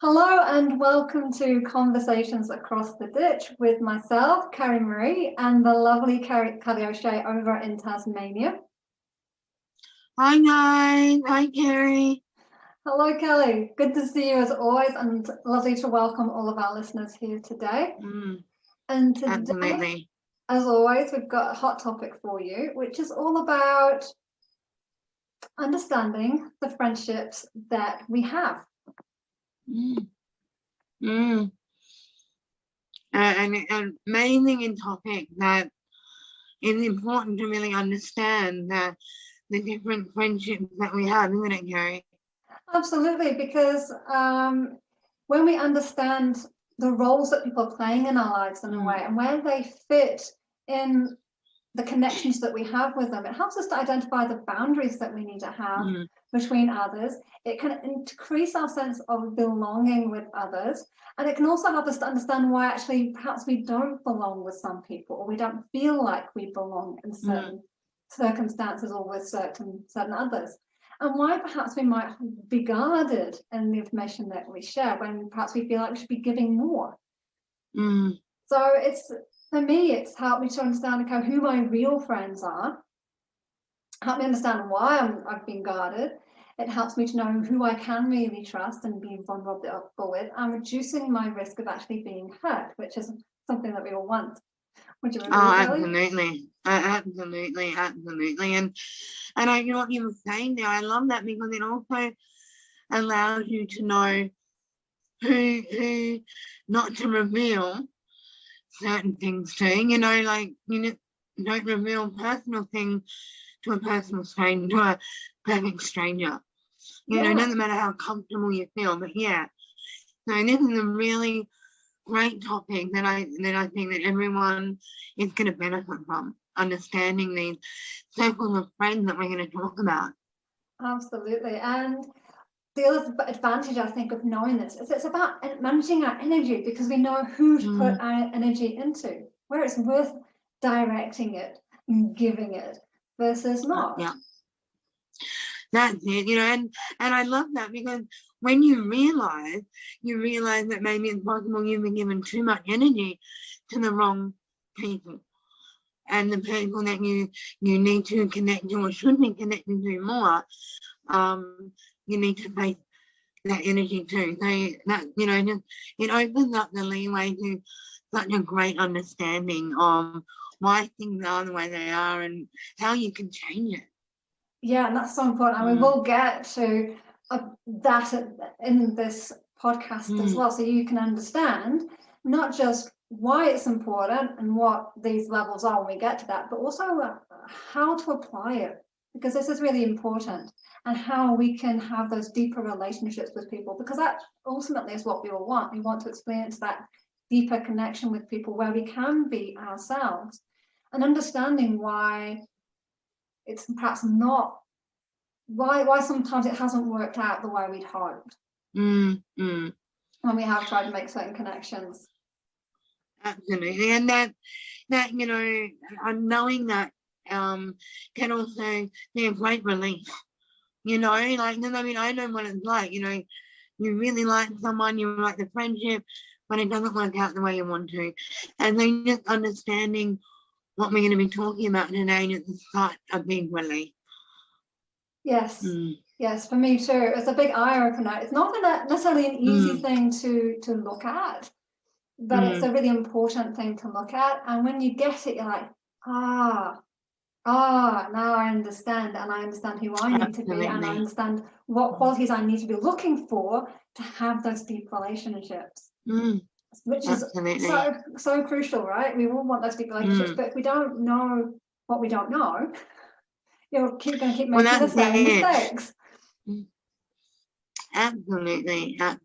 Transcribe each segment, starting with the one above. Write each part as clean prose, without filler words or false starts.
Hello and welcome to Conversations Across the Ditch with myself, Carrie Marie, and the lovely Kelly O'Shea over in Tasmania. Hi guys, hi Carrie. Hello, Kelly. Good to see you as always, and lovely to welcome all of our listeners here today. And today, Absolutely. as always, we've got a hot topic for you, which is all about understanding the friendships that we have. An amazing topic that is important to really understand the different friendships that we have, isn't it, Carrie? Absolutely, because when we understand the roles that people are playing in our lives in a way and where they fit in the connections that we have with them, it helps us to identify the boundaries that we need to have between others. It can increase our sense of belonging with others, and it can also help us to understand why actually perhaps we don't belong with some people, or we don't feel like we belong in certain circumstances or with certain others. And why perhaps we might be guarded in the information that we share when perhaps we feel like we should be giving more. So for me, it's helped me to understand who my real friends are, help me understand why I've been guarded. It helps me to know who I can really trust and be vulnerable with, and reducing my risk of actually being hurt, which is something that we all want. Would you agree, absolutely. Absolutely. And I know what you were saying there. I love that because it also allows you to know who not to reveal certain things to, like you don't reveal personal things to a personal stranger, to a perfect stranger. It doesn't matter how comfortable you feel, but so this is a really great topic that I think that everyone is going to benefit from, understanding these circles of friends that we're going to talk about. Absolutely. And the other advantage, I think, of knowing this is it's about managing our energy, because we know who to put our energy into, where it's worth directing it and giving it versus not. Yeah. That's it, and I love that, because when you realize that maybe it's possible you've been given too much energy to the wrong people, and the people that you need to connect to or should be connecting to more, you need to face that energy too. So that, just, it opens up the leeway to such a great understanding of why things are the way they are and how you can change it. Yeah, and that's so important. And we will get to that in this podcast as well, so you can understand not just why it's important and what these levels are when we get to that, but also how to apply it, because this is really important, and how we can have those deeper relationships with people, because that ultimately is what we all want. We want to experience that deeper connection with people where we can be ourselves, and understanding why it's perhaps not, why sometimes it hasn't worked out the way we'd hoped when we have tried to make certain connections. Absolutely. And that knowing that can also be a great relief, like, I know what it's like, you really like someone, you like the friendship, but it doesn't work out the way you want to. And then just understanding what we're going to be talking about today is such a big relief. Yes. Yes, for me too. It's a big eye opener. It's not necessarily an easy thing to look at, but it's a really important thing to look at. And when you get it, you're like, now I understand, and I understand who I need to be, and I understand what qualities I need to be looking for to have those deep relationships, which is so crucial, right? We all want those deep relationships, but if we don't know what we don't know, you're going to keep making the same mistakes. Absolutely. And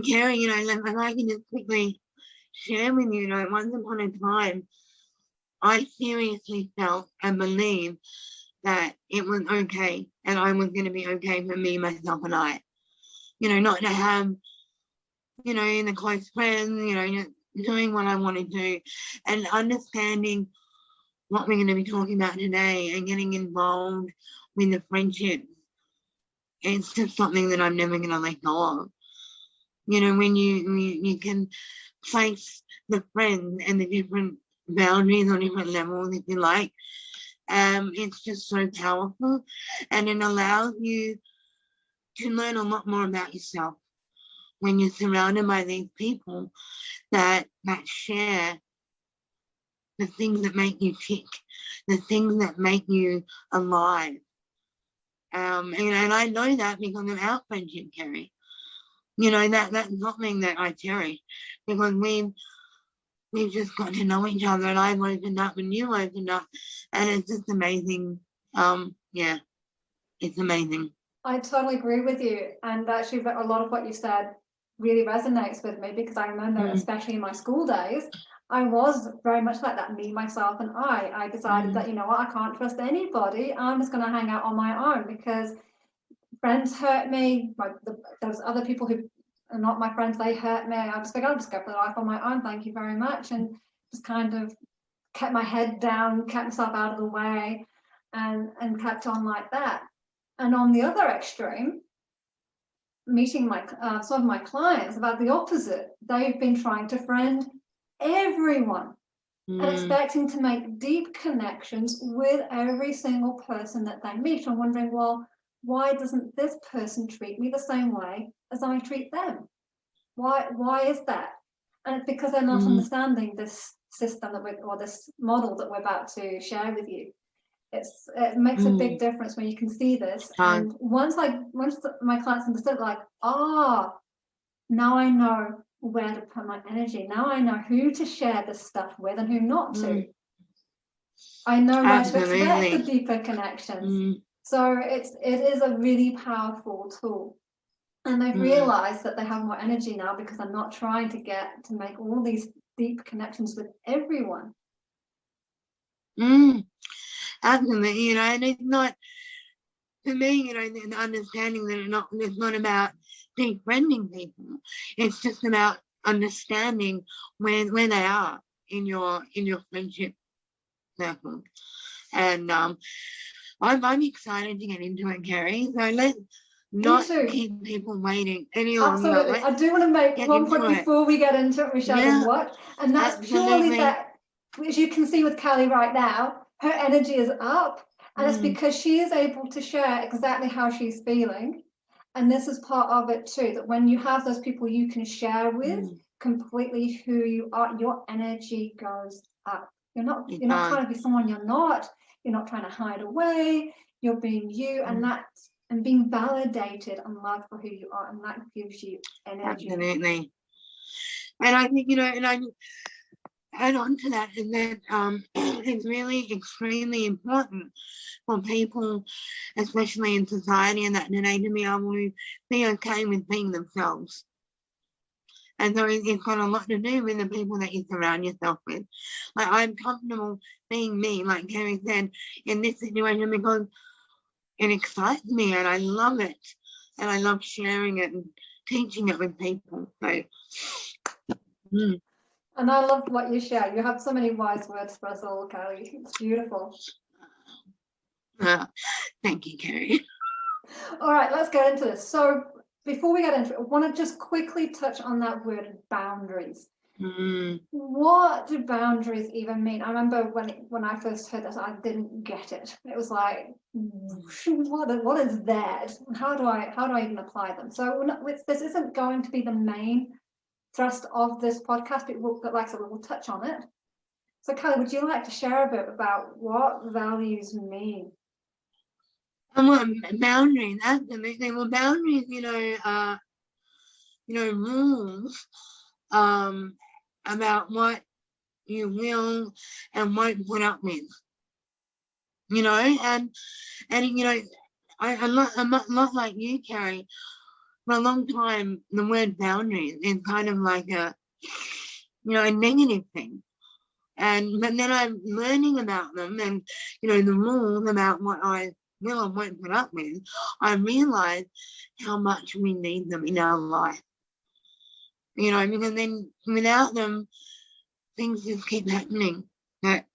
Carrie, if I can just quickly share with you, once upon a time, I seriously felt and believed that it was okay, and I was going to be okay for me, myself, and I. Not to have, the close friends, doing what I want to do, and understanding what we're going to be talking about today, and getting involved with the friendships it's just something that I'm never going to let go of. You know, when you can place the friend and the different boundaries on different levels, if you like, it's just so powerful, and it allows you to learn a lot more about yourself when you're surrounded by these people that share the things that make you tick, the things that make you alive. And I know that because of our friendship, Kerry. You know, that's something that I cherish, because we've just got to know each other, and I've opened up and you opened up, and it's just amazing. Yeah, it's amazing. I totally agree with you. And actually, a lot of what you said really resonates with me, because I remember, especially in my school days, I was very much like that, me, myself, and I decided that, you know what, I can't trust anybody. I'm just going to hang out on my own, because friends hurt me. Those other people who are not my friends, they hurt me. I just think I'll just go for life on my own. Thank you very much. And just kind of kept my head down, kept myself out of the way, and kept on like that. And on the other extreme, meeting some of my clients about the opposite. They've been trying to friend everyone and expecting to make deep connections with every single person that they meet, and wondering, well, why doesn't this person treat me the same way as I treat them? Why is that? And it's because they're not understanding this system or this model that we're about to share with you. It makes a big difference when you can see this. And once my clients understood, like, now I know where to put my energy. Now I know who to share this stuff with and who not to. I know where to expect the deeper connections. So it is a really powerful tool. And they've realized that they have more energy now, because they're not trying to make all these deep connections with everyone. Absolutely, you know, and it's not, for me, you know, the understanding that it's not about befriending people. It's just about understanding where they are in your friendship circle. And I'm excited to get into it, Kerry. So let's not keep people waiting any longer. Absolutely. I do want to make one point before we get into it, Michelle, and what, and that's purely that, as you can see with Callie right now, her energy is up, and it's because she is able to share exactly how she's feeling. And this is part of it too, that when you have those people you can share with completely who you are, your energy goes up. You're not trying to be someone you're not. You're not trying to hide away. You're being you, and being validated and loved for who you are, and that gives you energy. Absolutely. And I think, you know, and I add on to that is that it's really extremely important for people, especially in society and that today, to be able to be okay with being themselves. And so it's got a lot to do with the people that you surround yourself with. Like, I'm comfortable being me, like Kerry said, in this situation, because it excites me and I love it. And I love sharing it and teaching it with people. So, And I love what you share. You have so many wise words for us all, Callie. It's beautiful. Thank you, Kerry. All right, let's get into this. So before we get into it, I want to just quickly touch on that word boundaries. What do boundaries even mean? I remember when I first heard this, I didn't get it. It was like, what is that? How do I even apply them? So this isn't going to be the main thrust of this podcast, but like I said, we will touch on it. So Callie, would you like to share a bit about what values mean? Boundaries, absolutely. Well, boundaries, rules about what you will and won't put up with. You know, and you know, I'm not like you, Kerry. For a long time, the word boundaries is kind of like a negative thing. But then I'm learning about them, and the rules about what I will and won't put up with. I realize how much we need them in our life. Because then without them, things just keep happening that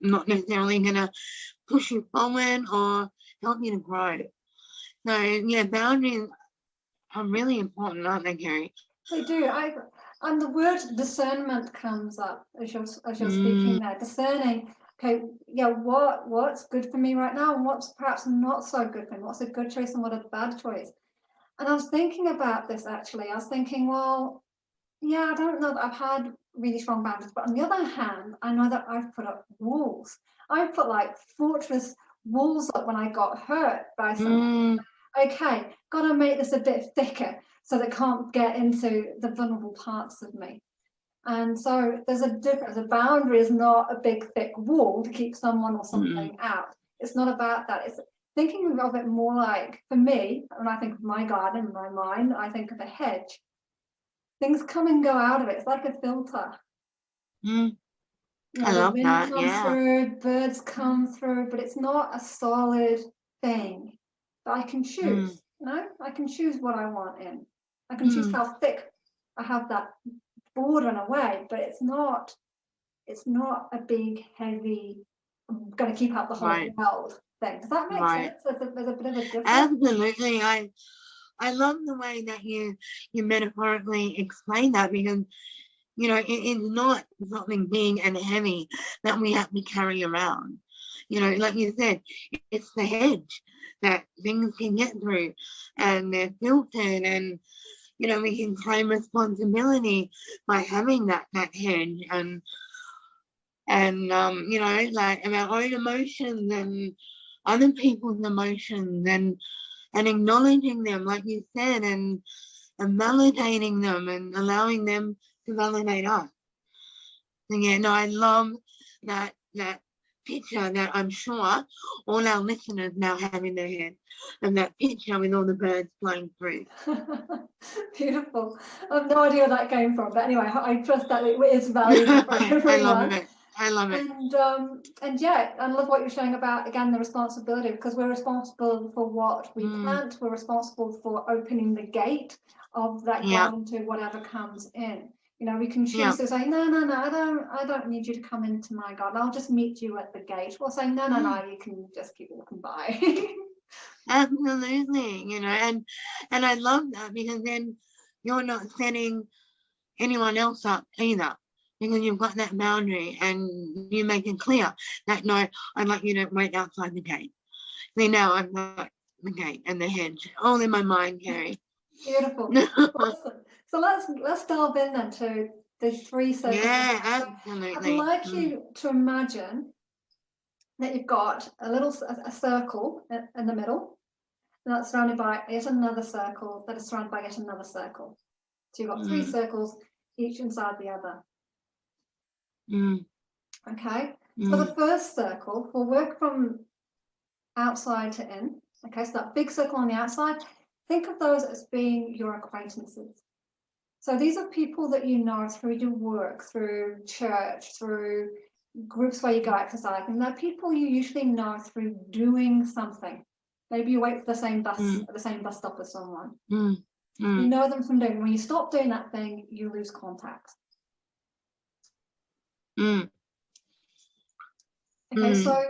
not necessarily going to push you forward or help you to grow. So yeah, boundaries are really important, aren't they, Kerry? They do. And the word discernment comes up as you're speaking there. Discerning, okay, yeah, what's good for me right now and what's perhaps not so good for me, what's a good choice and what a bad choice. And I was thinking about this actually. I was thinking, well, yeah, I don't know that I've had really strong boundaries, but on the other hand, I know that I've put up walls. I've put like fortress walls up when I got hurt by someone. Okay, got to make this a bit thicker so they can't get into the vulnerable parts of me. And so there's a difference. A boundary is not a big, thick wall to keep someone or something out. It's not about that. It's thinking of it more like, for me, when I think of my garden in my mind, I think of a hedge. Things come and go out of it. It's like a filter. I love the wind that. comes Yeah. through, birds come through, but it's not a solid thing that I can choose. I can choose what I want in. I can choose how thick I have that border in a way, but it's not a big, heavy, I'm going to keep out the whole world thing. Does that make sense? There's a bit of a difference. Absolutely. I love the way that you metaphorically explain that, because it's not something big and heavy that we have to carry around. Like you said, it's the hedge that things can get through, and they're filtered, and we can claim responsibility by having that hedge, and like our own emotions and other people's emotions, and acknowledging them, like you said, and validating them and allowing them to validate us. So yeah, no, I love that picture that I'm sure all our listeners now have in their head, and that picture with all the birds flying through. Beautiful. I have no idea where that came from, but anyway, I trust that it is valuable for everyone. I love it. And yeah, I love what you're saying about, again, the responsibility, because we're responsible for what we plant. We're responsible for opening the gate of that garden to whatever comes in. We can choose to say, no, I don't need you to come into my garden. I'll just meet you at the gate. We'll say, no, you can just keep walking by. Absolutely, and I love that, because then you're not setting anyone else up either, because you've got that boundary and you make it clear that, no, I'd like you to wait outside the gate. See, now I've got the gate and the hedge all in my mind, Kerry. Beautiful. Awesome. So let's delve in then to the 3 circles. Yeah, absolutely. I'd like you to imagine that you've got a circle in the middle, and that's surrounded by yet another circle that is surrounded by yet another circle. So you've got 3 circles, each inside the other. Okay. So the first circle will work from outside to in. Okay, so that big circle on the outside, think of those as being your acquaintances. So these are people that you know through your work, through church, through groups where you go exercising. They're people you usually know through doing something. Maybe you wait for the same bus at the same bus stop as someone. You know them from doing. When you stop doing that thing, you lose contact. Okay, so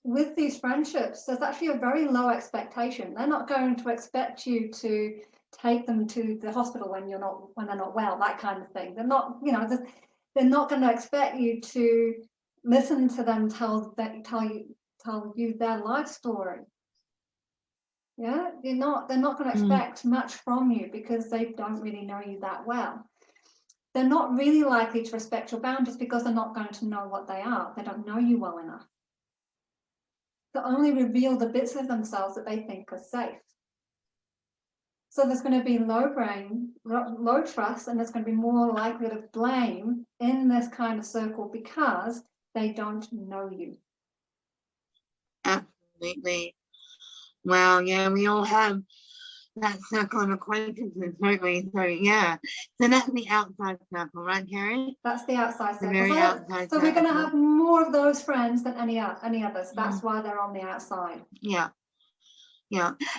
with these friendships, there's actually a very low expectation. They're not going to expect you to take them to the hospital when they're not well, that kind of thing. They're not, they're not going to expect you to listen to them tell you their life story. Yeah, they're not going to expect much from you, because they don't really know you that well. They're not really likely to respect your boundaries because they're not going to know what they are. They don't know you well enough. They only reveal the bits of themselves that they think are safe. So there's going to be low trust, and there's going to be more likelihood of blame in this kind of circle because they don't know you. Absolutely. Well, yeah, we all have that circle of acquaintances, don't we? So yeah, so that's the outside circle, right, Kerry? That's the outside circle. The very outside so we're going to have more of those friends than any others. That's why they're on the outside. Yeah,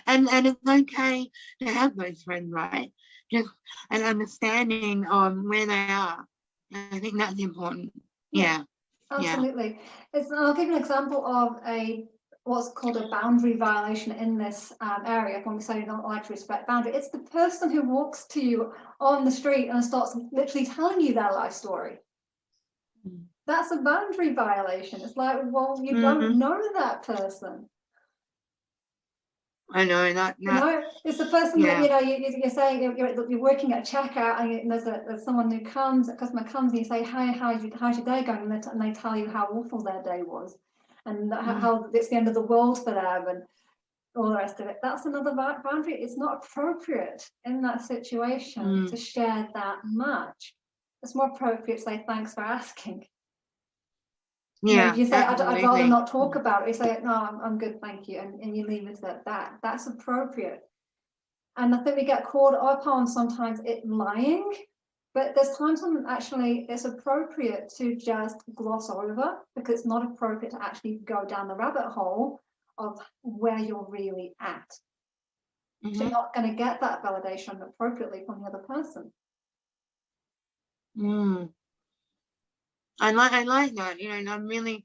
and it's okay to have those friends, right? Just an understanding of where they are. I think that's important. Yeah. Absolutely. I'll give you an example of a what's called a boundary violation in this area. When we say you don't like to respect boundary, it's the person who walks to you on the street and starts literally telling you their life story. That's a boundary violation. It's like, well, you don't know that person. I know that. You know, it's the person that, you know, you're saying you're working at a checkout, and there's someone who comes, a customer comes, and you say, "Hi, how's your day going?" And they tell you how awful their day was, and how it's the end of the world for them, and all the rest of it. That's another boundary. It's not appropriate in that situation to share that much. It's more appropriate to say, "Thanks for asking." Yeah, you know, if you say, I'd rather not talk Mm. about it, you say, "No, I'm good, thank you," and you leave it at that. That's appropriate. And I think we get caught up on sometimes it lying, but there's times when actually it's appropriate to just gloss over, because it's not appropriate to actually go down the rabbit hole of where you're really at. So you're not going to get that validation appropriately from the other person. I like that, you know, and I'm really,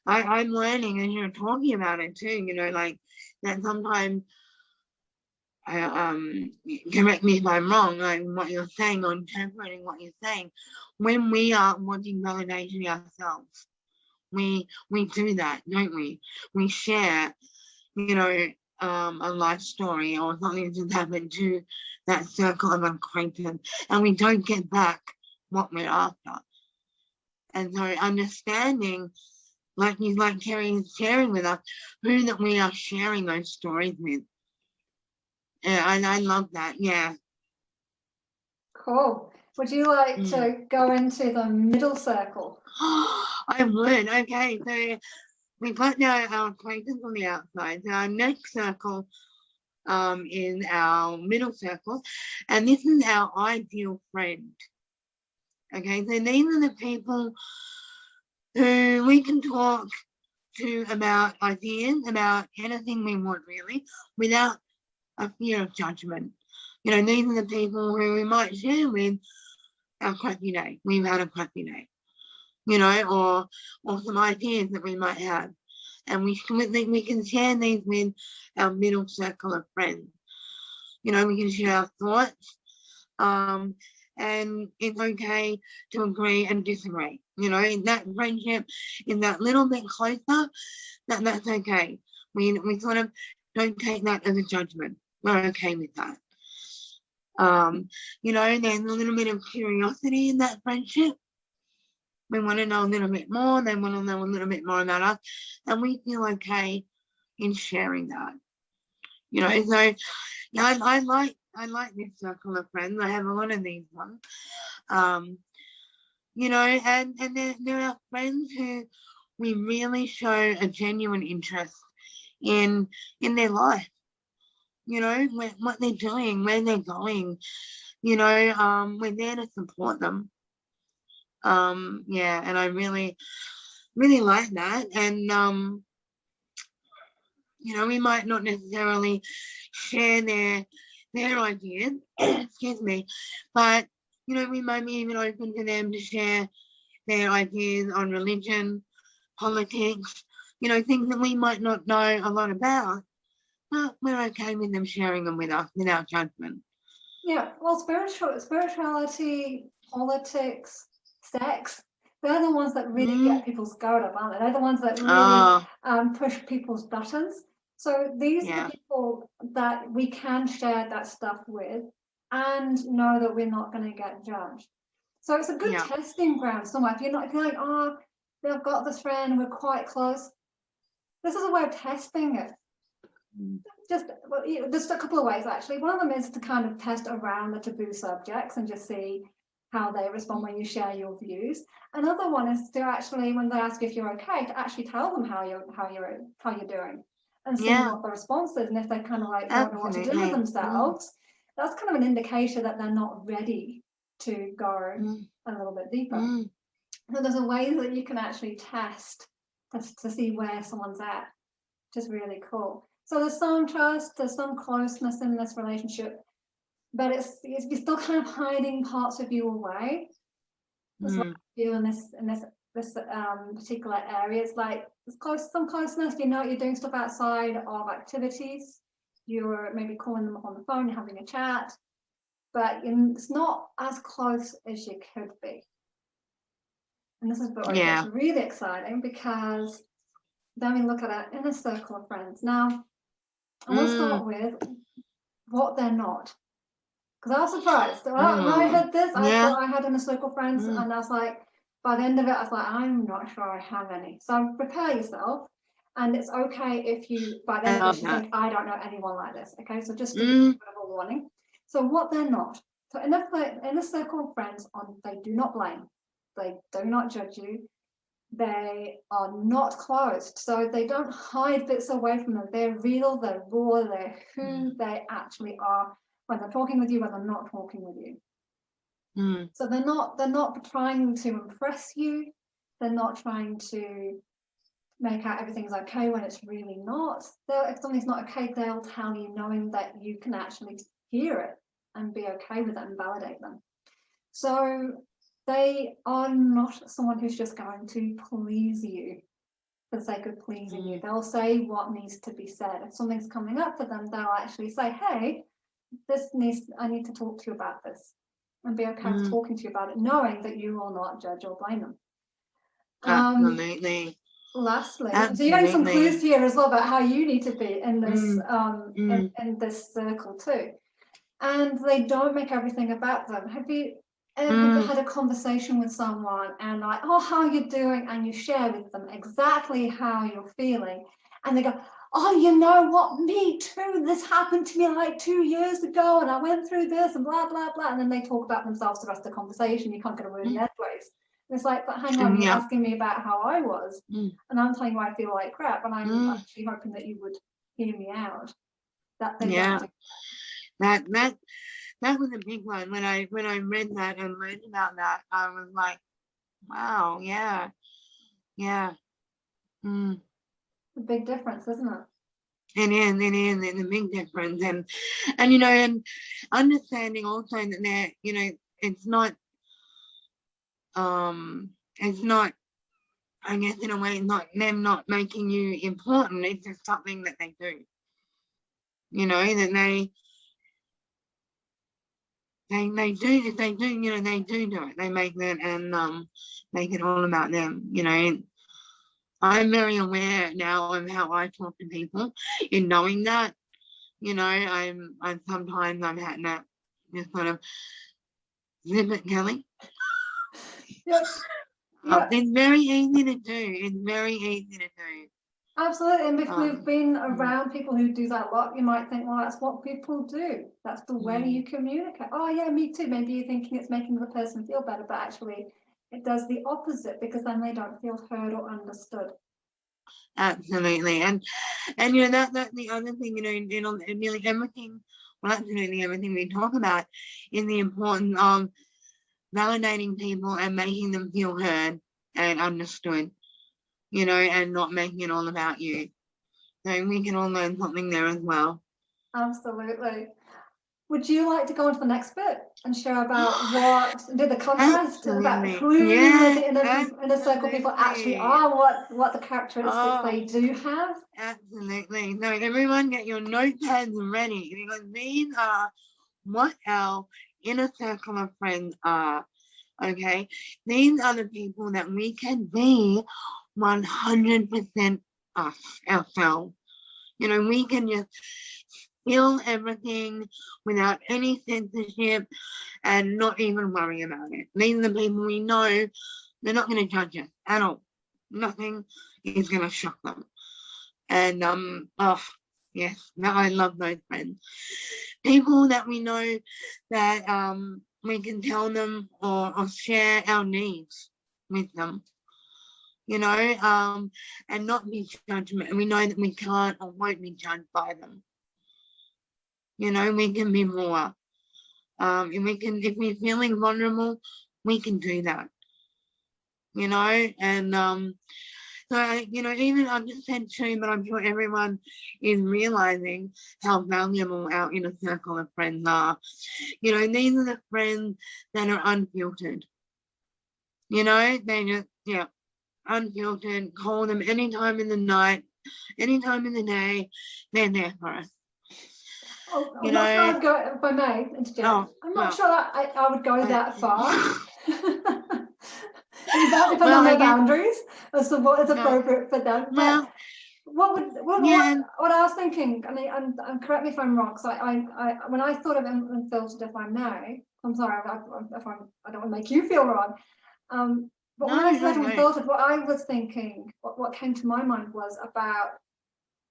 I'm learning as you're talking about it too, you know, like that sometimes, correct me if I'm wrong, like what you're saying or interpreting what you're saying, when we are wanting validation ourselves, we do that, don't we? We share, you know, a life story or something that's happened to that circle of acquaintance, and we don't get back what we're after. And so understanding, like Terry is sharing with us, who that we are sharing those stories with. Yeah, and I love that. Yeah. Cool. Would you like to go into the middle circle? I would. Okay, so we've got now our acquaintance on the outside. So our next circle is our middle circle, and this is our ideal friend. Okay, so these are the people who we can talk to about ideas, about anything we want really, without a fear of judgment. You know, these are the people who we might share with our crappy day. We've had a crappy day, you know, or some ideas that we might have. And we can share these with our middle circle of friends. You know, we can share our thoughts. And it's okay to agree and disagree. You know, in that friendship is that little bit closer, that's okay. We sort of don't take that as a judgment. We're okay with that. You know, there's a little bit of curiosity in that friendship. We want to know a little bit more. They want to know a little bit more about us, and we feel okay in sharing that. You know, so yeah, I like this circle of friends. I have a lot of these ones. You know, and there are friends who we really show a genuine interest in their life. You know, what they're doing, where they're going. You know, we're there to support them. Yeah, and I really like that. And you know, we might not necessarily share their ideas, excuse me, but you know, we might be even open to them to share their ideas on religion, politics, you know, things that we might not know a lot about, but we're okay with them sharing them with us without judgment. Yeah, well, spirituality, politics, sex, they're the ones that really get people's goat up, aren't they? They're the ones that really push people's buttons. So these are the people that we can share that stuff with and know that we're not going to get judged. So it's a good testing ground somewhere. If you're like, oh, I've got this friend and we're quite close, this is a way of testing it. Just a couple of ways, actually. One of them is to kind of test around the taboo subjects and just see how they respond when you share your views. Another one is to actually, when they ask if you're okay, to actually tell them how you're doing and see what the response is. And if they kind of like don't know what to do with themselves, that's kind of an indicator that they're not ready to go a little bit deeper. So there's a way that you can actually test to see where someone's at, which is really cool. So there's some trust, there's some closeness in this relationship, but you're still kind of hiding parts of you away. That's what I feel in this this particular area. It's like some closeness, you know, you're doing stuff outside of activities, you're maybe calling them on the phone, having a chat, but it's not as close as you could be. And this is where it gets really exciting, because then we look at our inner circle of friends. Now, I want to start with what they're not. Because I was surprised. When I heard this, I thought I had inner circle friends, and I was like, by the end of it, I was like, I'm not sure I have any. So prepare yourself, and it's okay if you, by the end of this, you think, I don't know anyone like this. Okay, so just to give you a bit of a warning. So what they're not. So inner circle of friends, they do not blame. They do not judge you. They are not closed. So they don't hide bits away from them. They're real, they're raw, they're who they actually are when they're talking with you, when they're not talking with you. So they're not trying to impress you. They're not trying to make out everything's okay when it's really not. If something's not okay, they'll tell you, knowing that you can actually hear it and be okay with it and validate them. So they are not someone who's just going to please you for the sake of pleasing you. They'll say what needs to be said. If something's coming up for them, they'll actually say, hey, I need to talk to you about this, and be okay with talking to you about it, knowing that you will not judge or blame them. Absolutely. Lastly, so you're getting some clues here as well about how you need to be in this in this circle too. And they don't make everything about them. Have you ever had a conversation with someone and like, oh, how are you doing? And you share with them exactly how you're feeling, and they go, oh, you know what, me too, this happened to me like 2 years ago, and I went through this, and blah, blah, blah. And then they talk about themselves the rest of the conversation. You can't get a word in edgeways. And it's like, but hang on, you're asking me about how I was, and I'm telling you I feel like crap, and I'm actually hoping that you would hear me out. That they don't do. That was a big one. When I read that and learned about that, I was like, wow, yeah. A big difference, isn't it? It is. It's a big difference, and you know, and understanding also that they're, you know, it's not, I guess in a way, not them not making you important. It's just something that they do. You know, that they do, you know, they do it. They make that and make it all about them. You know, I'm very aware now of how I talk to people, in knowing that, you know, I'm sometimes I've had that just sort of zip it, Kelly. Yes. It's very easy to do. Absolutely, and if we've been around people who do that a lot, you might think, well, that's what people do. That's the way you communicate. Oh yeah, me too. Maybe you're thinking it's making the person feel better, but actually it does the opposite, because then they don't feel heard or understood. Absolutely, and you know, that's the other thing, you know, in nearly everything, well, absolutely everything we talk about is the importance of validating people and making them feel heard and understood, you know, and not making it all about you. So we can all learn something there as well. Absolutely. Would you like to go on to the next bit and share about do the contrast about who the inner circle people actually are, what the characteristics they do have? Absolutely. So everyone get your notepads ready, because these are what our inner circle of friends are. Okay, these are the people that we can be 100% us, ourselves. You know, we can just feel everything without any censorship and not even worry about it. These are the people we know they're not going to judge us at all. Nothing is going to shock them. And oh yes, I love those friends. People that we know that we can tell them or share our needs with them, you know, and not be judgmental. We know that we can't or won't be judged by them. You know, we can be more. And we can, if we're feeling vulnerable, we can do that. You know, and so, you know, even I've just said two, but I'm sure everyone is realizing how valuable our inner circle of friends are. You know, these are the friends that are unfiltered. You know, they just, unfiltered, call them anytime in the night, anytime in the day, they're there for us. Oh, You I'm not sure know, I'd go, if I may interject, oh, I'm not well, sure I would go that far. It does depend well, on I their guess, boundaries as to what is no, appropriate for them. But well, yeah, what I was thinking, I mean, and correct me if I'm wrong, so when I thought of unfiltered, if I may, I'm sorry, I don't want to make you feel wrong. But when I said no. unfiltered, what I was thinking, what came to my mind was about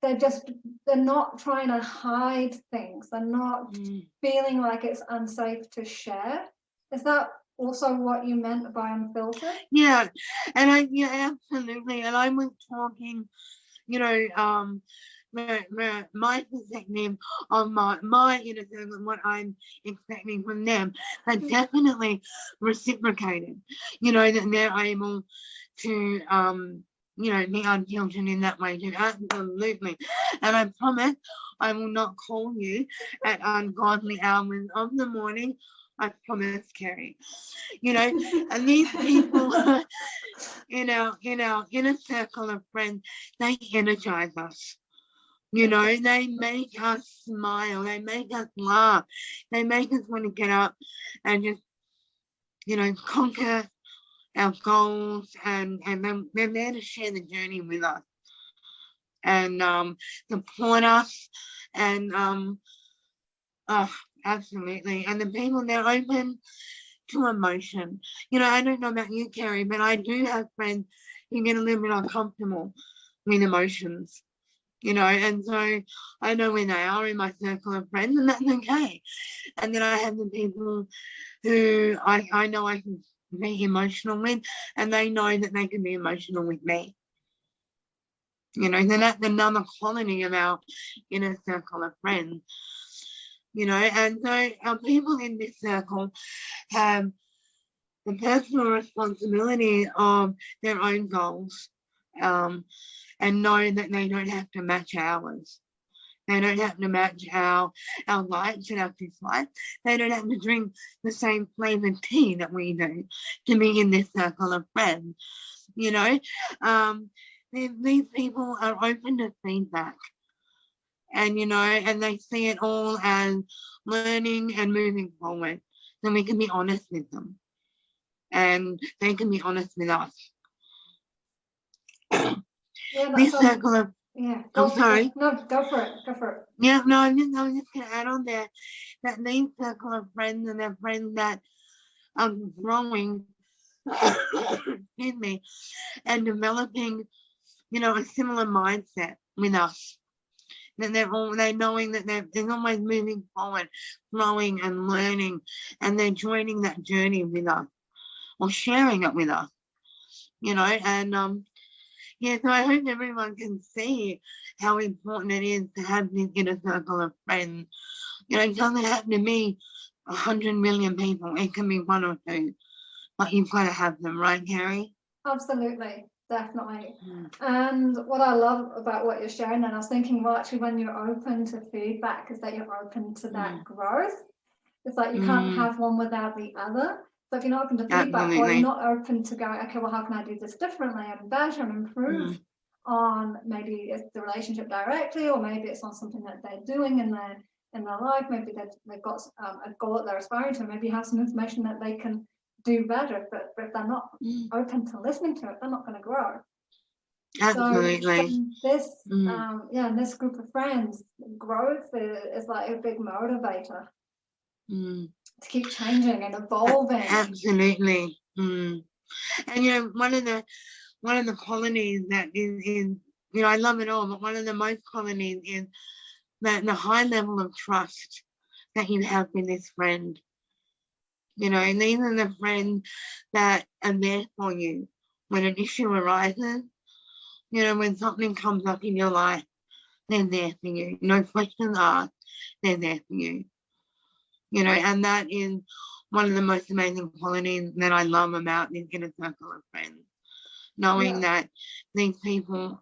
they're not trying to hide things. They're not feeling like it's unsafe to share. Is that also what you meant by unfiltered? Yeah, and yeah, absolutely. And I was talking, you know, my perspective of my inner circle and what I'm expecting from them, but definitely reciprocated. You know, that they're able to you know, be unfiltered in that way too. Absolutely. And I promise I will not call you at ungodly hours of the morning. I promise, Kerry. You know, and these people in our inner circle of friends, they energize us. You know, they make us smile, they make us laugh, they make us want to get up and just, you know, conquer our goals, and they're there to share the journey with us and support us, and oh, absolutely. And the people, they're open to emotion. You know, I don't know about you, Kerry, but I do have friends who get a little bit uncomfortable with emotions, you know, and so I know when they are in my circle of friends, and that's okay. And then I have the people who I know I can be emotional with, and they know that they can be emotional with me. You know, then that's another quality of our inner circle of friends. You know, and so our people in this circle have the personal responsibility of their own goals, and know that they don't have to match ours. They don't have to match our likes and our dislikes. They don't have to drink the same flavored tea that we do to be in this circle of friends. You know, these people are open to feedback, and you know, and they see it all as learning and moving forward. Then we can be honest with them, and they can be honest with us. Yeah, This circle of, yeah. I'm sorry. No, go for it. Go for it. Yeah, no, I was just gonna add on there that these circle of friends and their friends that are growing, excuse me, and developing, you know, a similar mindset with us. That they're knowing that they're always moving forward, growing and learning, and they're joining that journey with us or sharing it with us, you know, and yeah, so I hope everyone can see how important it is to have this inner circle of friends. You know, it doesn't have to be 100 million people. It can be one or two, but you've got to have them, right, Carrie? Absolutely, definitely. And what I love about what you're sharing, and I was thinking, well, actually, when you're open to feedback, is that you're open to that growth. It's like you can't have one without the other. So if you're not open to feedback, or you're not open to going, okay, well, how can I do this differently and better and improve on maybe it's the relationship directly, or maybe it's on something that they're doing in their life. Maybe they've got a goal that they're aspiring to. Maybe you have some information that they can do better, but if they're not open to listening to it, they're not going to grow. Absolutely. So this, in this group of friends, growth is like a big motivator to keep changing and evolving. Absolutely. And you know, one of the qualities that is, you know, I love it all, but one of the most qualities is that the high level of trust that you have with this friend. You know, and these are the friends that are there for you when an issue arises. You know, when something comes up in your life, they're there for you. No questions asked, they're there for you. You know, and that is one of the most amazing qualities that I love about this inner circle of friends. Knowing that these people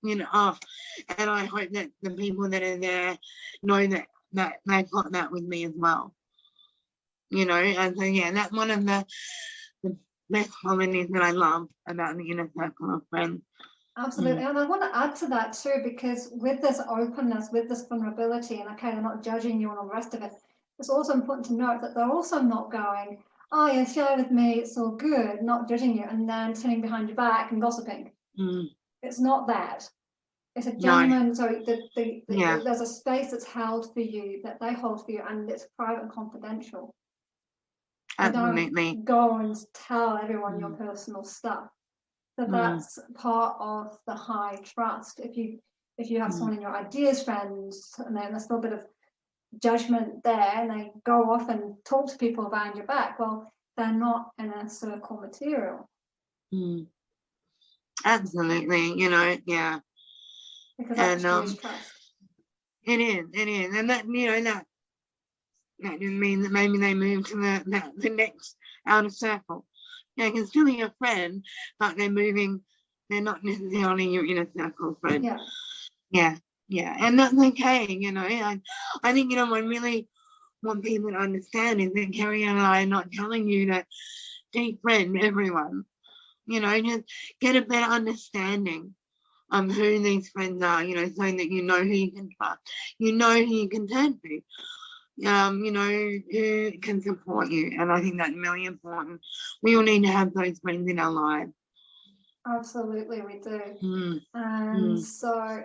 you know, and I hope that the people that are there know that they've got that with me as well. You know, and so yeah, that's one of the best qualities that I love about the inner circle of friends. Absolutely. And I want to add to that too, because with this openness, with this vulnerability, and okay, they're not judging you and all the rest of it, it's also important to note that they're also not going, oh, you share with me, it's all good, not judging you, and then turning behind your back and gossiping. It's not that. It's a genuine, so there's a space that's held for you, that they hold for you, and it's private and confidential. Absolutely. Don't go and tell everyone your personal stuff. So that's part of the high trust. If you have someone in your ideas friends and then there's a little bit of judgment there, and they go off and talk to people behind your back, well, they're not in a circle material. Absolutely, yeah. Because that's huge trust. It is, and that that didn't mean that maybe they move to the next outer circle. They can still be your friend, but they're not necessarily your inner circle friend. Yeah, and that's okay. I think I really want people to understand is that Kerry and I are not telling you to defriend everyone. Just get a better understanding of who these friends are, so that you know who you can trust, who you can turn to, who can support you. And I think that's really important. We all need to have those friends in our lives. Absolutely, we do. And so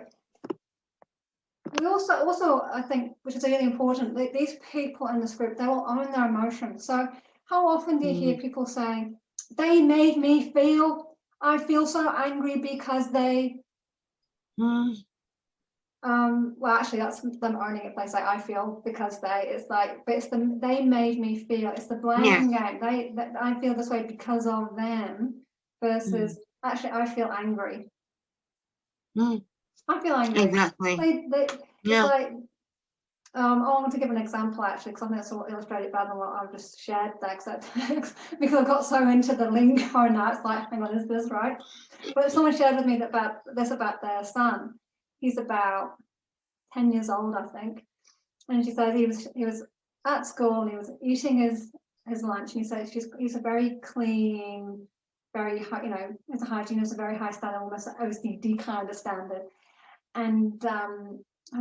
we also I think, which is really important, these people in this group, they will own their emotions. So how often do you hear people saying, they made me feel, I feel so angry because they well, actually that's them owning it. They say I feel because it's like, but it's they made me feel, it's the blaming game. I feel this way because of them, versus actually I feel angry. I feel angry. Exactly. It's like, I want to give an example actually, because I think that's will illustrate it better than what I've just shared there, because I got so into the lingo now, it's like, hang on, is this right? But someone shared with me about their son. He's about 10 years old, I think. And she said he was at school and he was eating his lunch, and he said he's a very clean, very high, as a hygiene is a very high standard, almost OCD kind of standard. And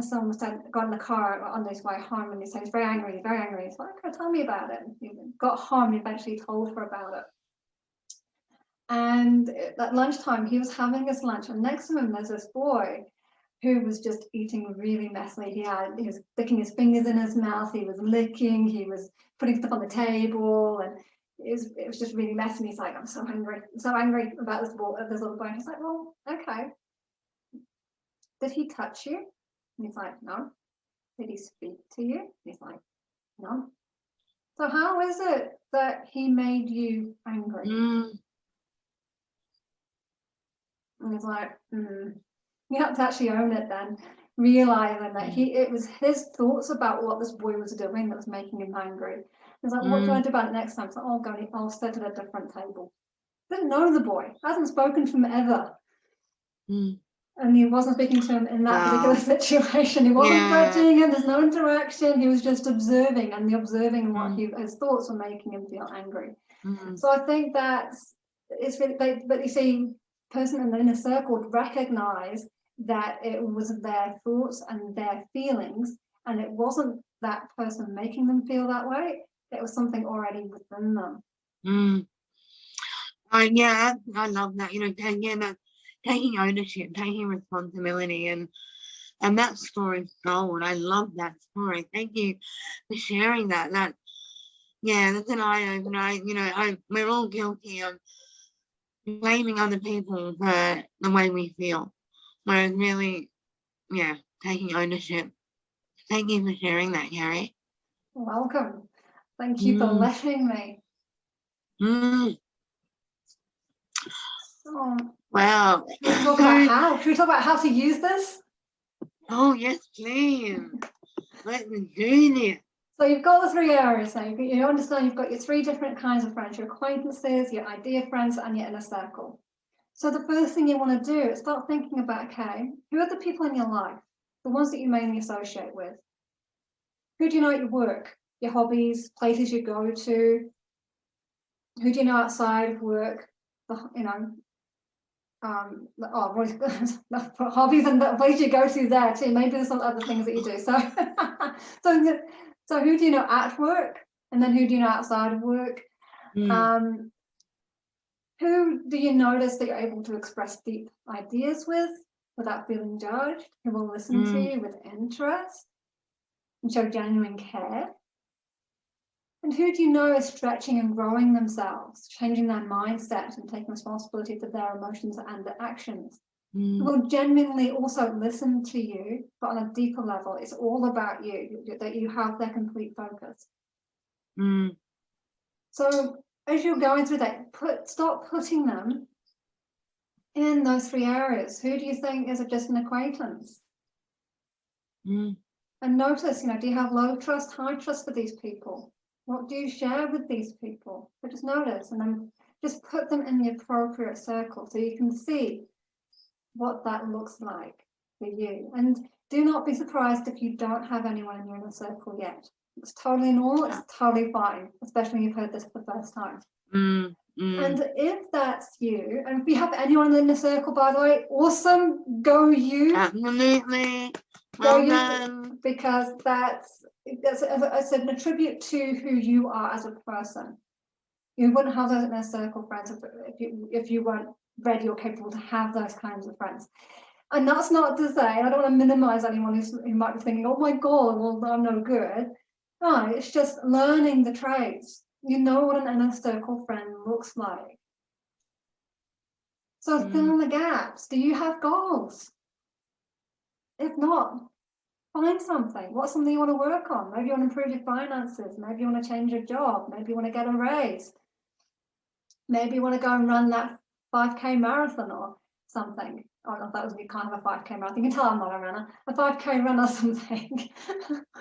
someone got in the car on his way home, and he said he's very angry. He's like, okay, tell me about it. And he got home and eventually told her about it. And at lunchtime, he was having his lunch, and next to him there's this boy who was just eating really messily. He was sticking his fingers in his mouth, he was licking, he was putting stuff on the table, and it was just really messy. And he's like, I'm so angry about this little boy. And he's like, well, okay. Did he touch you? And he's like, no. Did he speak to you? And he's like, no. So how is it that he made you angry? And he's like, You have to actually own it then, realizing that it was his thoughts about what this boy was doing that was making him angry. He's like, what do I do about it next time? So I'll sit at a different table. Didn't know the boy, hasn't spoken to him ever. And he wasn't speaking to him in that particular situation. He wasn't judging him, there's no interaction, he was just observing, and the observing what his thoughts were making him feel angry. So I think it's really, but you see, person in the inner circle would recognize that it was their thoughts and their feelings, and it wasn't that person making them feel that way, it was something already within them. I love that, taking ownership, taking responsibility, and that story's gold. I love that story. Thank you for sharing that. That's an eye-opener. We're all guilty of blaming other people for the way we feel, whereas really, taking ownership. Thank you for sharing that, Kerry. Welcome. Thank you for letting me. Wow. Should we talk about how to use this? Oh, yes, please. Let me do this. So you've got the 3 areas now. You understand you've got your 3 different kinds of friends, your acquaintances, your idea friends, and your inner circle. So the first thing you want to do is start thinking about, okay, who are the people in your life, the ones that you mainly associate with? Who do you know at your work, your hobbies, places you go to? Who do you know outside of work? You know, hobbies and the place you go to there too. Maybe there's some other things that you do. So, so who do you know at work, and then who do you know outside of work? Who do you notice that you're able to express deep ideas with without feeling judged? Who will listen to you with interest and show genuine care? And who do you know is stretching and growing themselves, changing their mindset and taking responsibility for their emotions and their actions? Who will genuinely also listen to you, but on a deeper level, it's all about you, that you have their complete focus. So as you're going through that, stop putting them in those 3 areas. Who do you think is just an acquaintance? And notice, you know, do you have low trust, high trust for these people? What do you share with these people? So just notice, and then just put them in the appropriate circle so you can see what that looks like for you. And do not be surprised if you don't have anyone in your inner circle yet. It's totally normal, it's totally fine, especially when you've heard this for the first time. And if that's you, and if you have anyone in the inner circle, by the way, awesome, go you. Absolutely. Go you, because it's a tribute to who you are as a person. You wouldn't have those inner circle friends if you weren't ready or capable to have those kinds of friends. And that's not to say, I don't want to minimize anyone who might be thinking, oh my God, well, I'm no good. No, it's just learning the traits. You know what an inner circle friend looks like. So fill in the gaps. Do you have goals? If not, find something. What's something you want to work on? Maybe you want to improve your finances. Maybe you want to change your job. Maybe you want to get a raise. Maybe you want to go and run that 5K marathon or something. Oh, no, that was kind of a 5K marathon. You can tell I'm not a runner. A 5K run or something.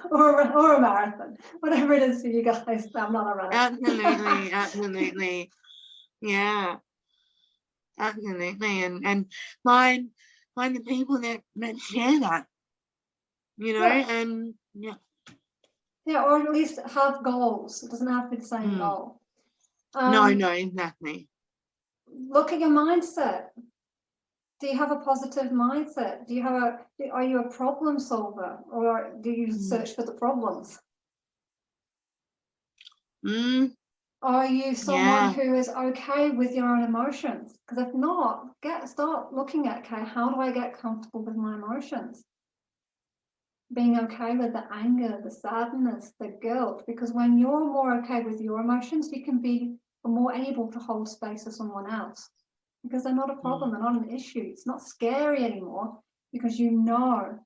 or a marathon. Whatever it is for you guys. I'm not a runner. Absolutely, absolutely. Yeah. Absolutely. And find the people that share that. You know, and yeah, or at least have goals. It doesn't have to be the same goal. No, exactly. Look at your mindset. Do you have a positive mindset? Are you a problem solver, or do you search for the problems? Are you someone who is okay with your own emotions? Because if not, start looking at, okay, how do I get comfortable with my emotions? Being okay with the anger, the sadness, the guilt, because when you're more okay with your emotions, you can be more able to hold space for someone else, because they're not a problem, they're not an issue. It's not scary anymore because you know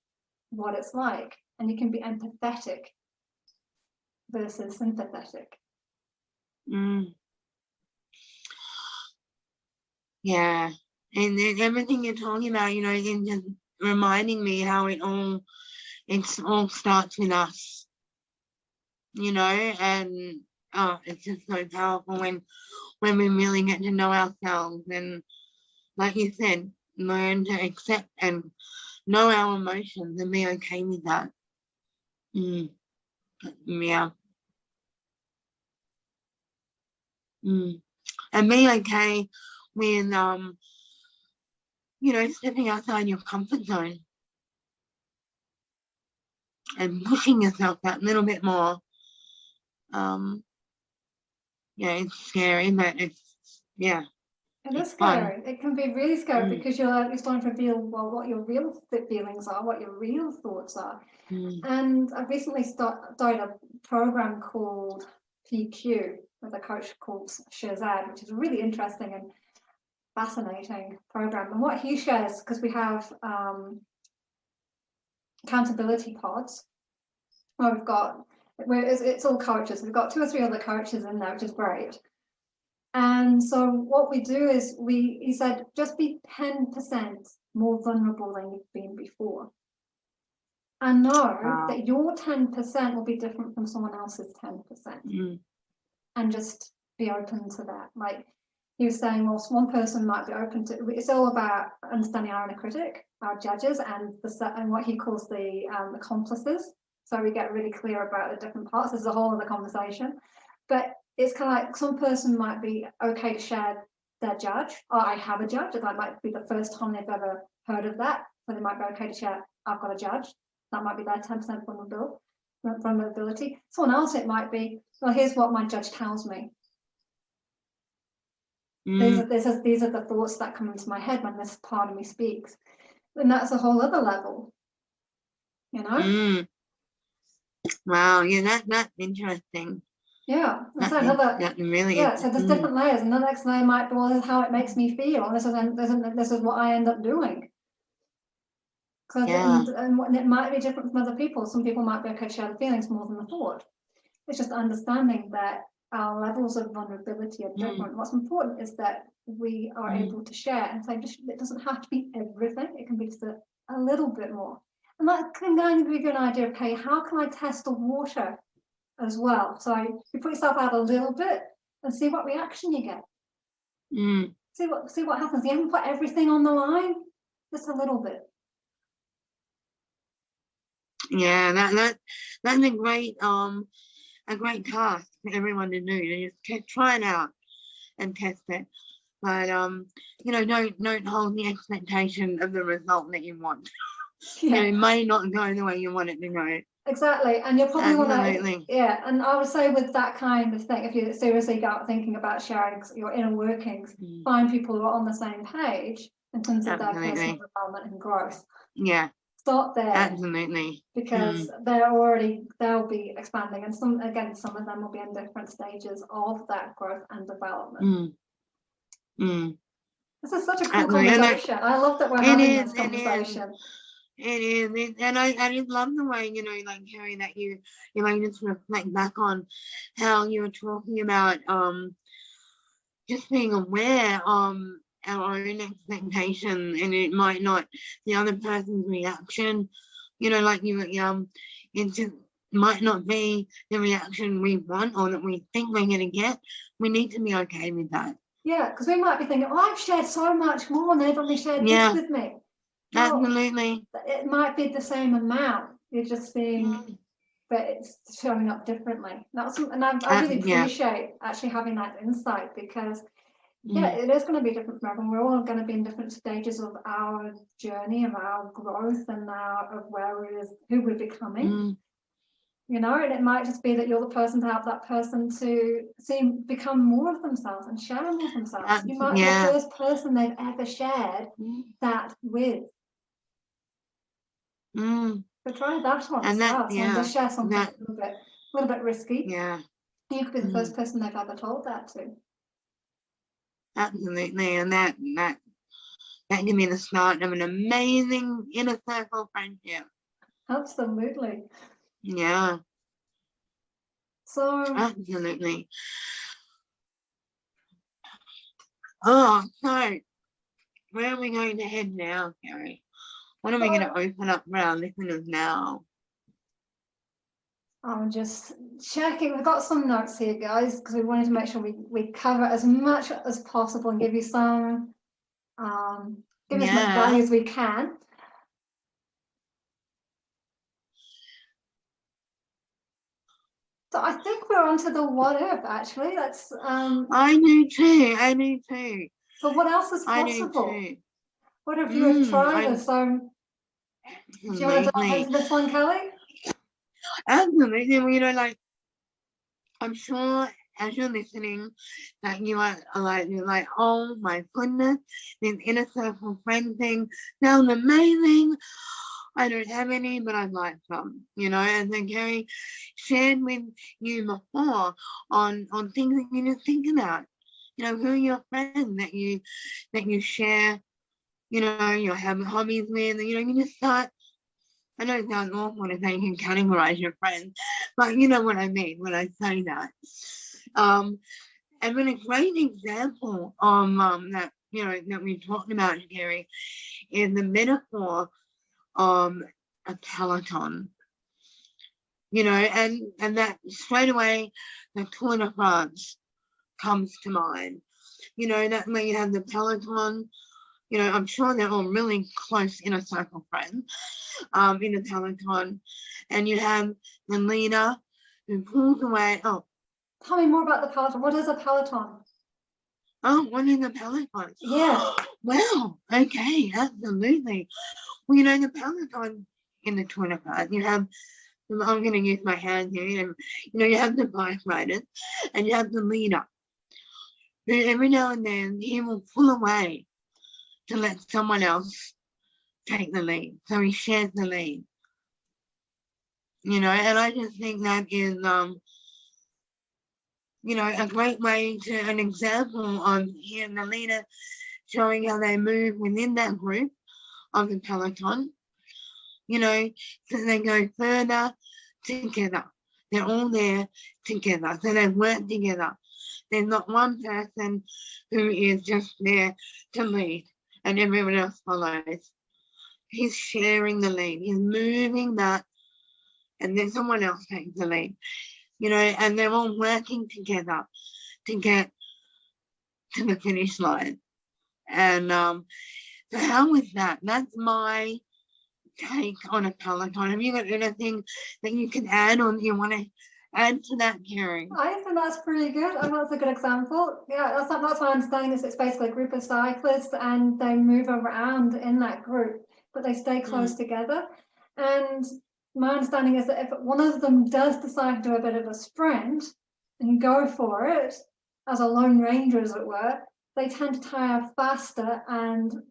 what it's like, and you can be empathetic versus sympathetic. Yeah, and everything you're talking about, you know, is just reminding me how it all starts with us, you know, and it's just so powerful when we really get to know ourselves and, like you said, learn to accept and know our emotions and be okay with that. Yeah. And be okay with you know, stepping outside your comfort zone and pushing yourself that little bit more. Yeah, it's scary, but it's It is scary. It can be really scary because you're starting to reveal what your real feelings are, what your real thoughts are. And I recently started a program called PQ with a coach called Shazad, which is a really interesting and fascinating program. And what he shares, because we have accountability pods, where it's all coaches. We've got 2 or 3 other coaches in there, which is great. And so what we do is he said, just be 10% more vulnerable than you've been before. And know that your 10% will be different from someone else's 10%. And just be open to that. Like he was saying, well, one person might be open to, it's all about understanding our inner critic, our judges, and what he calls the accomplices. So we get really clear about the different parts. There's a whole other conversation. But it's kind of like some person might be okay to share their judge, or I have a judge, and that might be the first time they've ever heard of that. So they might be okay to share, I've got a judge. That might be their 10% vulnerability. Someone else, it might be, well, here's what my judge tells me. These are the thoughts that come into my head when this part of me speaks. And that's a whole other level, you know? Wow, yeah, that's interesting. Yeah, so another, really so there's different layers, and the next layer might be, well, this is how it makes me feel, and this is what I end up doing. And it might be different from other people. Some people might be okay to share the feelings more than the thought. It's just understanding that our levels of vulnerability are different. What's important is that we are able to share and say, it doesn't have to be everything. It can be just a little bit more. And that can kind of give you an idea of, okay, how can I test the water as well? So you put yourself out a little bit and see what reaction you get. See what happens. You haven't put everything on the line, just a little bit. Yeah, that's a great task for everyone to do. To just try it out and test it. But you know, don't hold the expectation of the result that you want. You know, it may not go the way you want it to go. Exactly, and you'll probably want to, and I would say with that kind of thing, if you seriously go out thinking about sharing your inner workings, find people who are on the same page in terms of their personal development and growth. Yeah. Start there. Absolutely. Because they'll be expanding, and some of them will be in different stages of that growth and development. This is such a cool conversation. I love that we're having this conversation. It is, and I just love the way, you know, like Carrie, that you like just reflect back on how you were talking about just being aware our own expectation, and it might not the other person's reaction, you know, like you it just might not be the reaction we want or that we think we're going to get. We need to be okay with that. Yeah, because we might be thinking, oh, I've shared so much more and they've only shared this with me. Absolutely. It might be the same amount. You're just being, but it's showing up differently. And I really appreciate actually having that insight, because it is going to be different for everyone. We're all going to be in different stages of our journey, of our growth, and of who we're becoming. You know, and it might just be that you're the person to help that person to become more of themselves and share more of themselves. You might be the first person they've ever shared that with. So try that on as well. So just share something a little bit risky. Yeah. You could be the first person they've ever told that to. Absolutely, and that can be the start of an amazing inner circle friendship. Absolutely. Yeah. So absolutely. Oh, so where are we going to head now, Carrie? What are we going to open up for our listeners now? I'm just checking. We've got some notes here, guys, because we wanted to make sure we cover as much as possible and give you some as much value as we can. So I think we're onto the what if, actually. That's I do too. So what else is possible? What if you were to try this? Do you want to dive into this one, Kelly? Absolutely. You know, like, I'm sure as you're listening that you're like, oh my goodness, this inner circle friend thing sounds amazing. I don't have any, but I'd like some, you know. And then Carrie shared with you before on things that you just think about. You know, who are your friends that you share, you know, you have hobbies with, you know, you just start. I know it sounds awful to say you can categorize your friends, but you know what I mean when I say that. And then a great example that, you know, that we talked about, Gary, is the metaphor of a peloton. You know, and that straight away the Tour de France comes to mind. You know, that when you have the peloton, you know, I'm sure they're all really close inner circle friends in the peloton, and you have the leader who pulls away. Oh, Tell me more about the Peloton. What is a Peloton? Oh, what is a Peloton? Yeah. Well, okay, absolutely. Well, you know, the Peloton in the Tour de France, you have, I'm going to use my hand here, and, you know, you have the bike riders and you have the leader, who every now and then he will pull away to let someone else take the lead. So he shares the lead, you know, and I just think that is, you know, a great way to, an example of him, the leader, showing how they move within that group of the Peloton, you know, so they go further together. They're all there together, so they work together. There's not one person who is just there to lead and everyone else follows. He's sharing the lead, he's moving that, and then someone else takes the lead, you know, and they're all working together to get to the finish line. And so how was that? That's my take on a Peloton. Have you got anything that you can add or you want to add to that, Kerry? I think that's pretty good. I think that's a good example. Yeah, that's my understanding is it's basically a group of cyclists and they move around in that group, but they stay close together. And my understanding is that if one of them does decide to do a bit of a sprint and go for it as a lone ranger, as it were, they tend to tire faster and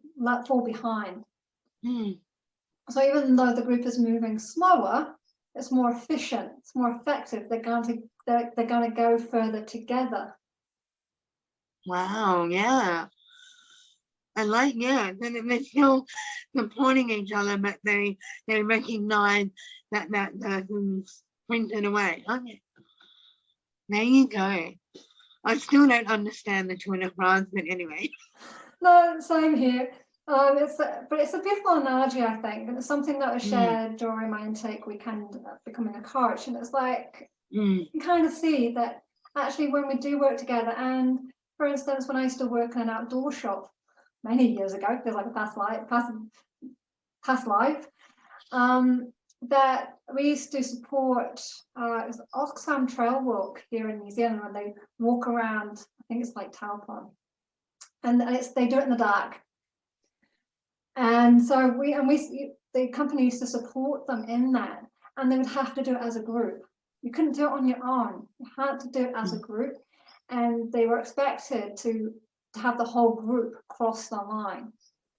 fall behind. So even though the group is moving slower, it's more efficient, it's more effective. They're going to go further together. Wow, yeah. I like, yeah, then they're still supporting each other, but they recognize that person's sprinted away. Okay. There you go. I still don't understand the Tour de France, but anyway. No, same here. But it's a beautiful analogy, I think, and it's something that was shared during my intake weekend of becoming a coach. And it's like you can kind of see that actually when we do work together, and for instance, when I used to work in an outdoor shop many years ago, feels like a past life, that we used to support it was Oxfam Trail Walk here in New Zealand, where they walk around, I think it's like Taupo, and they do it in the dark. And so the company used to support them in that, and they would have to do it as a group. You couldn't do it on your own. You had to do it as a group, and they were expected to have the whole group cross the line.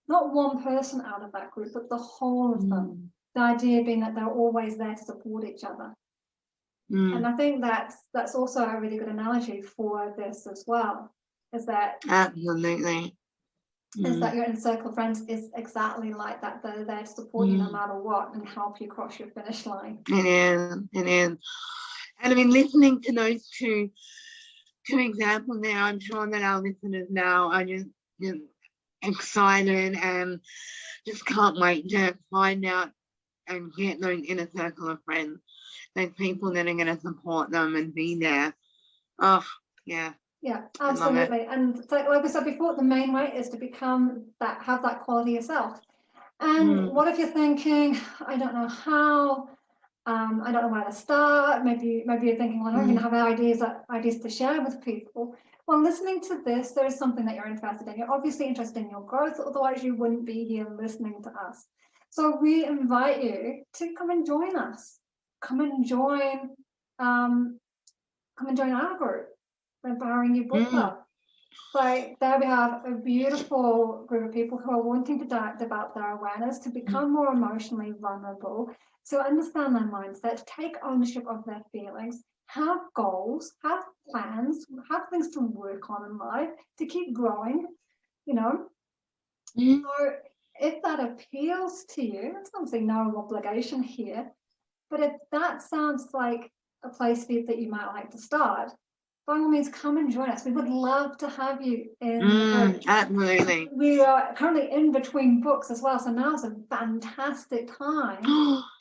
Not one person out of that group, but the whole of them. The idea being that they're always there to support each other. And I think that's also a really good analogy for this as well, is that absolutely. Is that your inner circle of friends is exactly like that. They're there to support you no matter what and help you cross your finish line. It is. And I mean, listening to those two examples now, I'm sure that our listeners now are just excited and just can't wait to find out and get those inner circle of friends, those people that are going to support them and be there. Oh, yeah. Yeah, absolutely. And so, like we said before, the main way is to have that quality yourself. And what if you're thinking, I don't know how, I don't know where to start. Maybe you're thinking, well, I don't even have ideas to share with people. Well, listening to this, there is something that you're interested in. You're obviously interested in your growth, otherwise you wouldn't be here listening to us. So we invite you to come and join us. Come and join our group. Empowering You Book Club. So there we have a beautiful group of people who are wanting to develop their awareness, to become more emotionally vulnerable, to understand their mindset, to take ownership of their feelings, have goals, have plans, have things to work on in life, to keep growing, you know. So if that appeals to you, it's obviously no obligation here, but if that sounds like a place that you might like to start, by all means, come and join us. We would love to have you in the group. Absolutely. We are currently in between books as well, so now is a fantastic time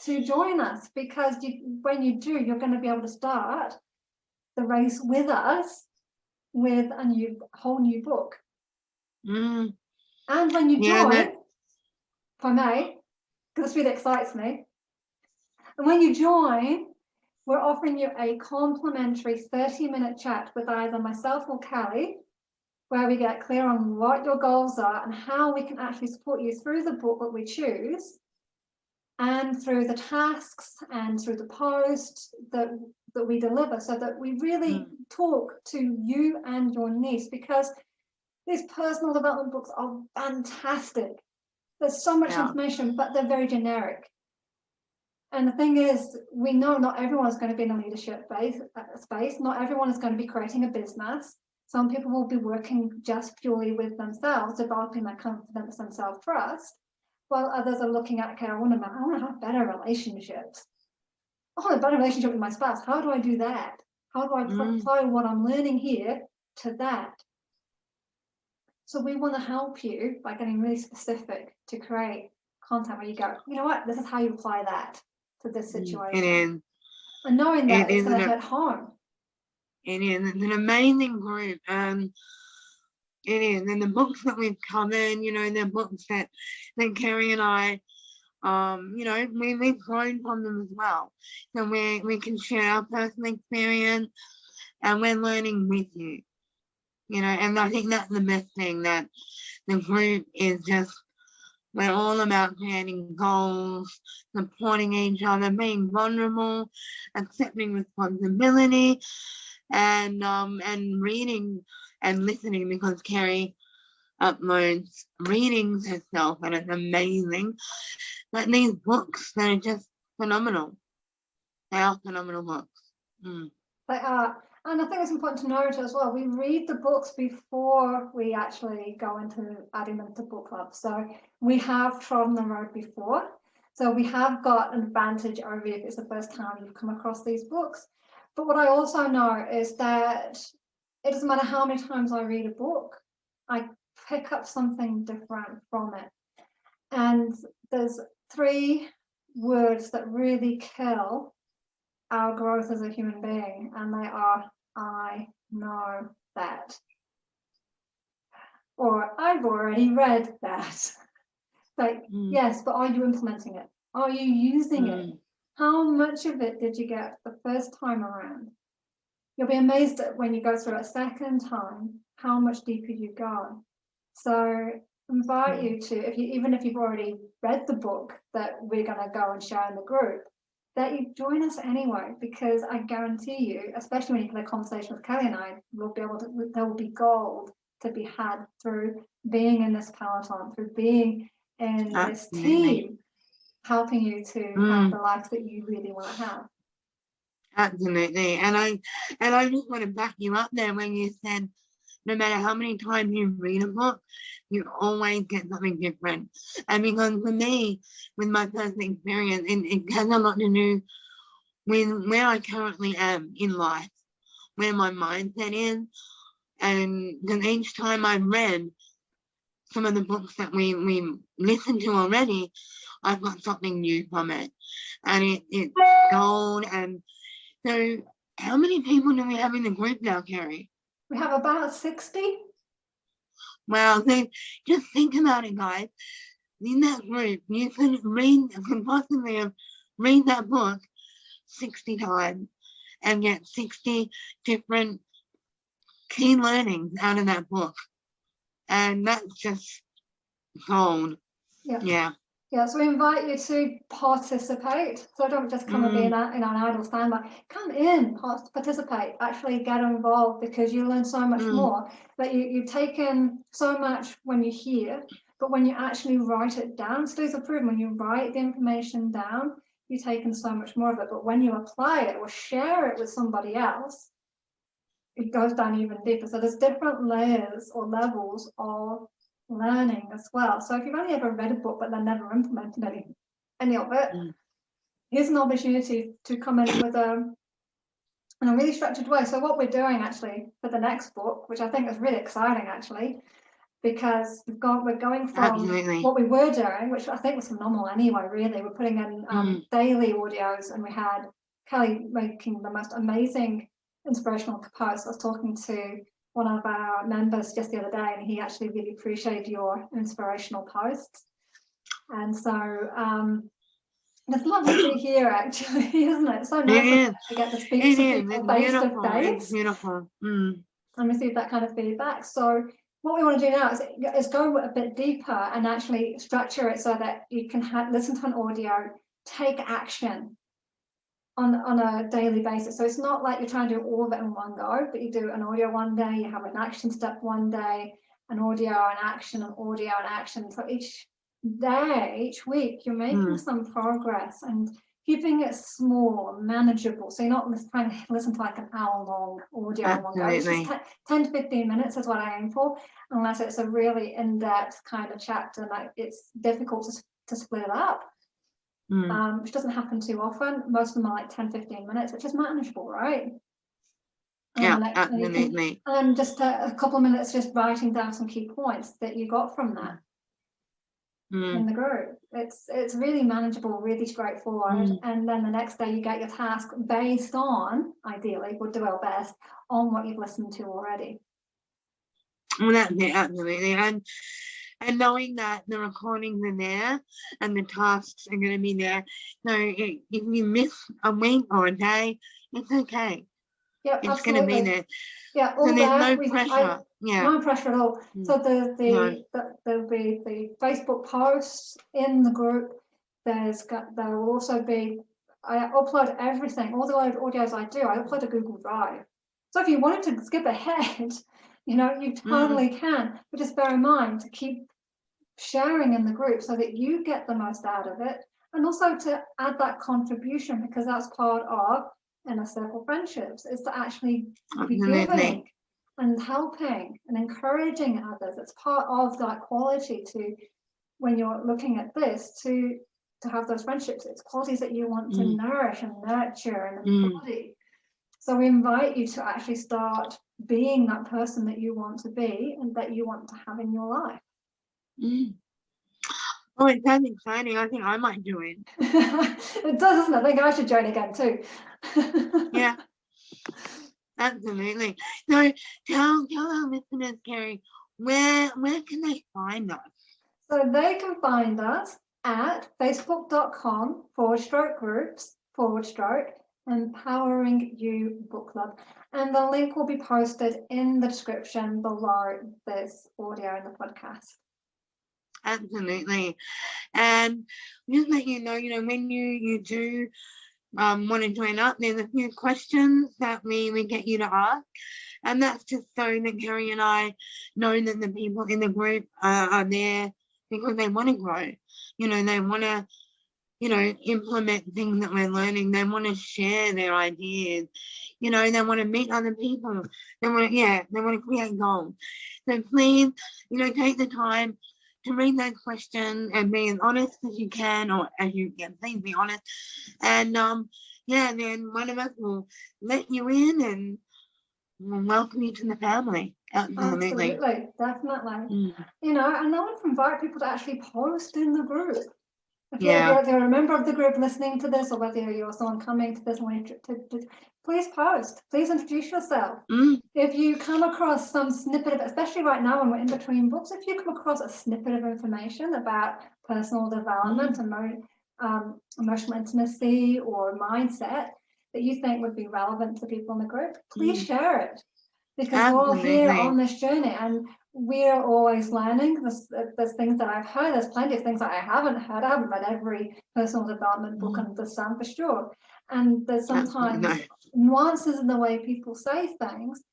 to join us, because when you do, you're going to be able to start the race with us with a whole new book. And when you join, if I may, because this really excites me, and when you join, we're offering you a complimentary 30-minute chat with either myself or Callie, where we get clear on what your goals are and how we can actually support you through the book that we choose, and through the tasks and through the posts that we deliver, so that we really talk to you and your niece, because these personal development books are fantastic. There's so much information, but they're very generic. And the thing is, we know not everyone's going to be in a leadership space. Not everyone is going to be creating a business. Some people will be working just purely with themselves, developing their confidence and self-trust, while others are looking at, okay, I want to have better relationships. I want a better relationship with my spouse. How do I do that? How do I apply what I'm learning here to that? So we want to help you by getting really specific to create content where you go, you know what, this is how you apply that to this situation. And knowing that it's going to hit home. It is. It's an amazing group. It is. And the books that we've covered, you know, the books that Kerry and I, you know, we've grown from them as well. So we can share our personal experience, and we're learning with you. You know, and I think that's the best thing, that the group is just, we're all about creating goals, supporting each other, being vulnerable, accepting responsibility, and reading and listening, because Kerry uploads readings herself, and it's amazing. Like these books, they're just phenomenal. They are phenomenal books. They are. And I think it's important to note as well, we read the books before we actually go into adding them to book club. So we have trodden the road before. So we have got an advantage over you if it's the first time you've come across these books. But what I also know is that it doesn't matter how many times I read a book, I pick up something different from it. And there's 3 words that really kill our growth as a human being, and they are, I know that, or I've already read that. Like, yes, but are you implementing it? Are you using it? How much of it did you get the first time around? You'll be amazed at when you go through it a second time, how much deeper you go. So invite you to, even if you've already read the book that we're going to go and share in the group, that you join us anyway, because I guarantee you, especially when you have a conversation with Kelly and I, there will be gold to be had through being in this peloton, through being in this team, helping you to have the life that you really want to have. Absolutely. And I just want to back you up there when you said, no matter how many times you read a book, you always get something different. And because for me, with my personal experience, it has a lot to do with where I currently am in life, where my mindset is. And then each time I've read some of the books that we listened to already, I've got something new from it. And it's gold. And so how many people do we have in the group now, Kerry? We have about 60. Wow, so just think about it, guys. In that group, you could possibly read that book 60 times and get 60 different key learnings out of that book. And that's just gold. Yeah. Yeah, so we invite you to participate. So don't just come and be in an idle standby. Come in, participate, actually get involved, because you learn so much more. But you've taken so much when you hear, but when you actually write it down, studies have proven when you write the information down, you've taken so much more of it. But when you apply it or share it with somebody else, it goes down even deeper. So there's different layers or levels of learning as well. So if you've only ever read a book but then never implemented any of it, here's an opportunity to come in with in a really structured way. So what we're doing actually for the next book, which I think is really exciting actually, because we're going from what we were doing, which I think was phenomenal anyway, really. We're putting in daily audios, and we had Kelly making the most amazing inspirational posts. I was talking to one of our members just the other day, and he actually really appreciated your inspirational posts. And so It's lovely to hear, actually, isn't it? It's so nice when we get to speak to people face to face. It's beautiful. And receive that kind of feedback. So what we want to do now is go a bit deeper and actually structure it so that you can listen to an audio, take action on a daily basis. So it's not like you're trying to do all of it in one go, but you do an audio one day, you have an action step one day, an audio, an action, an audio, an action. So each day, each week, you're making some progress and keeping it small, manageable. So you're not trying to listen to like an hour-long audio in one go. It's just 10 to 15 minutes is what I aim for, unless it's a really in-depth kind of chapter. Like it's difficult to split it up, which doesn't happen too often. Most of them are like 10, 15 minutes, which is manageable, right? Absolutely. And just a couple of minutes just writing down some key points that you got from that. In the group. It's really manageable, really straightforward. And then the next day you get your task based on, ideally, we'll do our best on what you've listened to already. Well, that's it, absolutely. And knowing that the recordings are there and the tasks are going to be there. So if you miss a week or a day, it's okay. Yeah, it's going to be there. Yeah, so there's no pressure. No pressure at all. So there'll be the Facebook posts in the group. There will also be, I upload everything, all the audios I do, I upload to Google Drive. So if you wanted to skip ahead, you totally can. But just bear in mind to keep sharing in the group so that you get the most out of it, and also to add that contribution, because that's part of inner circle friendships, is to actually be giving and helping and encouraging others. It's part of that quality to, when you're looking at this, to have those friendships. It's qualities that you want to nourish and nurture and embody. So we invite you to actually start being that person that you want to be and that you want to have in your life. Oh, it sounds exciting. I think I might join. It does, doesn't it? I think I should join again too. Yeah, absolutely. So tell our listeners, Kerry, where can they find us? So they can find us at facebook.com/groups/empowering you book club. And the link will be posted in the description below this audio in the podcast. Absolutely. And just let you know, when you do want to join up, there's a few questions that we get you to ask. And that's just so that Kerry and I know that the people in the group are there because they want to grow. They want to, implement things that we're learning. They want to share their ideas. They want to meet other people. They want to create goals. So please, take the time to read those questions and be as honest as you can, or as you can. Please be honest. And then one of us will let you in and we'll welcome you to the family. Absolutely, definitely. And I want to invite people to actually post in the group. If you're a member of the group listening to this, or whether you're someone coming to this, please post. Please introduce yourself. If you come across some snippet of, especially right now when we're in between books, if you come across a snippet of information about personal development, emotional intimacy, or mindset that you think would be relevant to people in the group, please share it. Because we're all here on this journey and we're always learning. There's things that I've heard, there's plenty of things that I haven't heard. I haven't read every personal development book under the sun, for sure. And there's sometimes nuances in the way people say things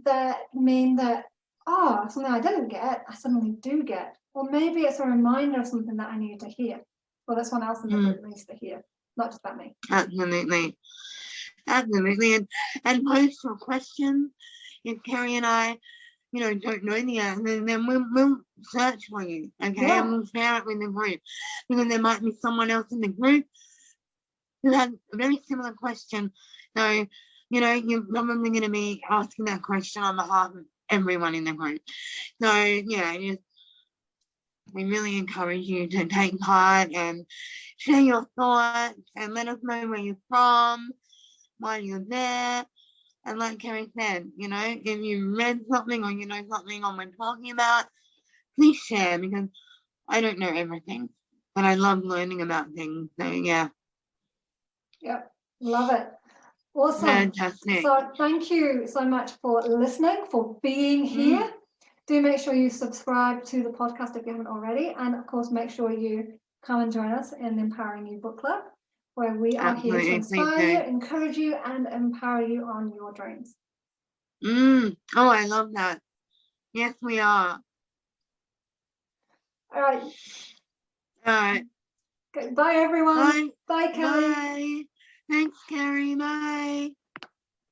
that mean that, something I didn't get, I suddenly do get. Or maybe it's a reminder of something that I need to hear, or that someone else in the group needs to hear, not just about me. Absolutely. And post your questions. If Kerry and I, don't know the answer, then we'll search for you, okay? And we'll share it with the group. Because there might be someone else in the group who has a very similar question. So, you're probably going to be asking that question on behalf of everyone in the group. So, we really encourage you to take part and share your thoughts and let us know where you're from, why you're there. And like Kerry said, if you read something or something on we're talking about, please share, because I don't know everything. but I love learning about things. So yeah, Yep, love it. Awesome. fantastic. So thank you so much for listening, for being here. Do make sure you subscribe to the podcast if you haven't already. And of course, make sure you come and join us in the Empowering You Book Club, where we are here to inspire you, encourage you, and empower you on your dreams. Oh, I love that. Yes, we are. All right. All right. Okay, bye, everyone. Bye, Kat.